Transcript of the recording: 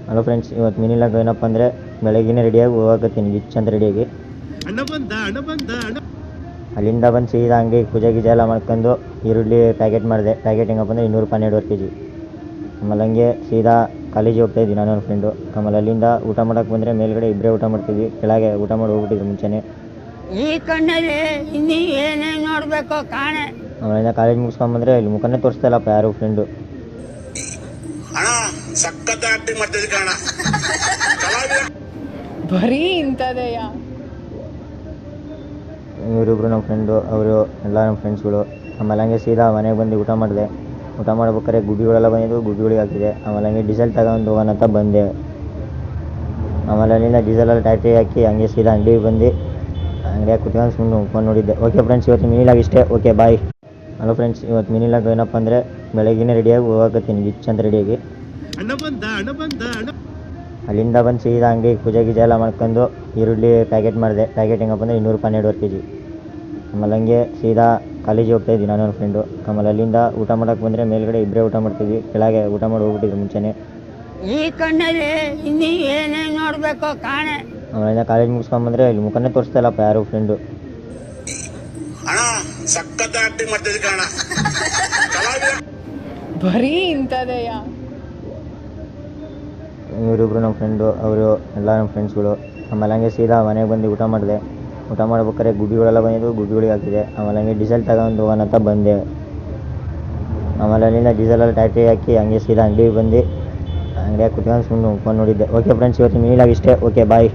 Hello friends, ಇವತ್ತು ಮಿನಿಲಾಗ್ ಏನಪ್ಪ ಅಂದರೆ ಬೆಳಗ್ಗೆನೇ ರೆಡಿಯಾಗಿ ಹೋಗಕತ್ತೀನಿ ಗಿಚ್ ಅಂತ ರೆಡಿಯಾಗಿ. ಅಲ್ಲಿಂದ ಬಂದು ಸೀದಾ ಹಂಗೆ ಪೂಜೆ ಗೀಜೆ ಎಲ್ಲ ಮಾಡ್ಕೊಂಡು ಈರುಳ್ಳಿ ಪ್ಯಾಕೆಟ್ ಮಾಡಿದೆ. ಪ್ಯಾಕೆಟ್ ಹೆಂಗಪ್ಪ ಅಂದರೆ 200 ರೂಪಾಯಿ 2.5 kg. ಆಮೇಲೆ ಹಂಗೆ ಸೀದಾ ಕಾಲೇಜಿಗೆ ಹೋಗ್ತಾಯಿದ್ವಿ ನಾನು ನನ್ನ ಫ್ರೆಂಡು. ಆಮೇಲೆ ಅಲ್ಲಿಂದ ಊಟ ಮಾಡೋಕ್ಕೆ ಬಂದರೆ ಮೇಲ್ಗಡೆ ಇಬ್ಬರೇ ಊಟ ಮಾಡ್ತಿದ್ವಿ, ಕೆಳಗೆ ಊಟ ಮಾಡಿ ಹೋಗ್ಬಿಟ್ಟಿದ್ರು ಮುಂಚೆನೇ. ಈ ಕಣ್ಣಲ್ಲಿ ಇನ್ನೀ ಏನೇನು ನೋಡಬೇಕು ಕಾಣೆ. ಆಮೇಲೆ ಕಾಲೇಜ್ ಮುಗಿಸ್ಕೊಂಬಂದರೆ ಇಲ್ಲಿ ಮುಖನೇ ತೋರಿಸ್ತಾ ಇಲ್ಲಪ್ಪ ಯಾರು ಫ್ರೆಂಡು. ಬರೀ ಇಂಥದೆಯ. ಇವರಿಬ್ರು ನಮ್ಮ ಫ್ರೆಂಡು, ಅವರು ಎಲ್ಲ ನಮ್ಮ ಫ್ರೆಂಡ್ಸ್ಗಳು. ಆಮೇಲೆ ಹಂಗೆ ಸೀದಾ ಮನೆಗೆ ಬಂದು ಊಟ ಮಾಡಿದೆ. ಊಟ ಮಾಡ್ಬೇಕಾದ್ರೆ ಗುಬ್ಬಿಗಳೆಲ್ಲ ಬಂದಿದ್ದು, ಗುಬ್ಬಿಗಳಿಗೆ ಹಾಕಿದೆ. ಆಮೇಲೆ ಹಂಗೆ ಡೀಸೆಲ್ ತಗೊಂಡು ಹೋಗೋಣ ಅಂತ ಬಂದೆ. ಆಮೇಲೆ ಅಲ್ಲಿಂದ ಡೀಸೆಲೆಲ್ಲ ಟ್ಯಾಕ್ಟ್ರಿಗೆ ಹಾಕಿ ಹಂಗೆ ಸೀದಾ ಅಂಗಡಿಗೆ ಬಂದು ಅಂಗಡಿಯಾಗಿ ಕುತ್ಕೊಂಡು ಸುಮ್ಮನೆ ಫೋನ್ ನೋಡಿದ್ದೆ. ಓಕೆ ಫ್ರೆಂಡ್ಸ್, ಇವತ್ತು ಮಿನಿಲಾಗ್ ಇಷ್ಟೇ. ಓಕೆ ಬಾಯ್. ಹಲೋ ಫ್ರೆಂಡ್ಸ್, ಇವತ್ತು ಮಿನಿಲಾಗ್ ಏನಪ್ಪ ಅಂದರೆ ಬೆಳಗ್ಗೆನೇ ರೆಡಿಯಾಗಿ ಹೋಗಕತ್ತೀನಿ ಗಿಚ್ ಅಂತ ರೆಡಿಯಾಗಿ. ಅಲ್ಲಿಂದ ಬಂದು ಸೀದಾ ಹಂಗೆ ಪೂಜೆ ಗೀಜೆ ಎಲ್ಲ ಮಾಡ್ಕೊಂಡು ಈರುಳ್ಳಿ ಪ್ಯಾಕೆಟ್ ಮಾಡಿದೆ. ಪ್ಯಾಕೆಟ್ ಹೆಂಗಪ್ಪ ಅಂದರೆ 200 ರೂಪಾಯಿ 2.5 kg. ಆಮೇಲೆ ಹಂಗೆ ಸೀದಾ ಕಾಲೇಜಿಗೆ ಹೋಗ್ತಾಯಿದ್ವಿ ನಾನು ನನ್ನ ಫ್ರೆಂಡು. ಆಮೇಲೆ ಅಲ್ಲಿಂದ ಊಟ ಮಾಡೋಕ್ಕೆ ಬಂದರೆ ಮೇಲ್ಗಡೆ ಇಬ್ಬರೇ ಊಟ ಮಾಡ್ತಿದ್ವಿ, ಕೆಳಗೆ ಊಟ ಮಾಡಿ ಹೋಗ್ಬಿಟ್ಟಿದ್ರು ಮುಂಚೆನೇ. ಈ ಕಣ್ಣಲ್ಲಿ ಇನ್ನೀ ಏನೇನು ನೋಡಬೇಕು ಕಾಣೆ. ಆಮೇಲೆ ಕಾಲೇಜ್ ಮುಗಿಸ್ಕೊಂಬಂದರೆ ಇಲ್ಲಿ ಮುಖನೇ ತೋರಿಸ್ತಾ ಇಲ್ಲಪ್ಪ ಯಾರು ಫ್ರೆಂಡು. ಬರೀ ಇಂಥದೆಯ. ಇವರಿಬ್ರು ನಮ್ಮ ಫ್ರೆಂಡು, ಅವರು ಎಲ್ಲ ನಮ್ಮ ಫ್ರೆಂಡ್ಸ್ಗಳು. ಆಮೇಲೆ ಹಂಗೆ ಸೀದಾ ಮನೆಗೆ ಬಂದು ಊಟ ಮಾಡಿದೆ. ಊಟ ಮಾಡ್ಬೇಕಾದ್ರೆ ಗುಬ್ಬಿಗಳೆಲ್ಲ ಬಂದಿದ್ದು, ಗುಬ್ಬಿಗಳಿಗೆ ಹಾಕಿದೆ. ಆಮೇಲೆ ಹಂಗೆ ಡೀಸೆಲ್ ತಗೊಂಡು ಹೋಗೋಣ ಅಂತ ಬಂದೆ. ಆಮೇಲೆ ಅಲ್ಲಿಂದ ಡೀಸೆಲೆಲ್ಲ ಟ್ಯಾಕ್ಟ್ರಿಗೆ ಹಾಕಿ ಹಂಗೆ ಸೀದಾ ಅಂಗಡಿಗೆ ಬಂದು ಅಂಗಡಿಯಾಗಿ ಕುತ್ಕೊಂಡು ಸುಮ್ಮನೆ ಫೋನ್ ನೋಡಿದ್ದೆ. ಓಕೆ ಫ್ರೆಂಡ್ಸ್, ಇವತ್ತು ಮಿನಿಲಾಗ್ ಇಷ್ಟೇ. ಓಕೆ ಬಾಯ್.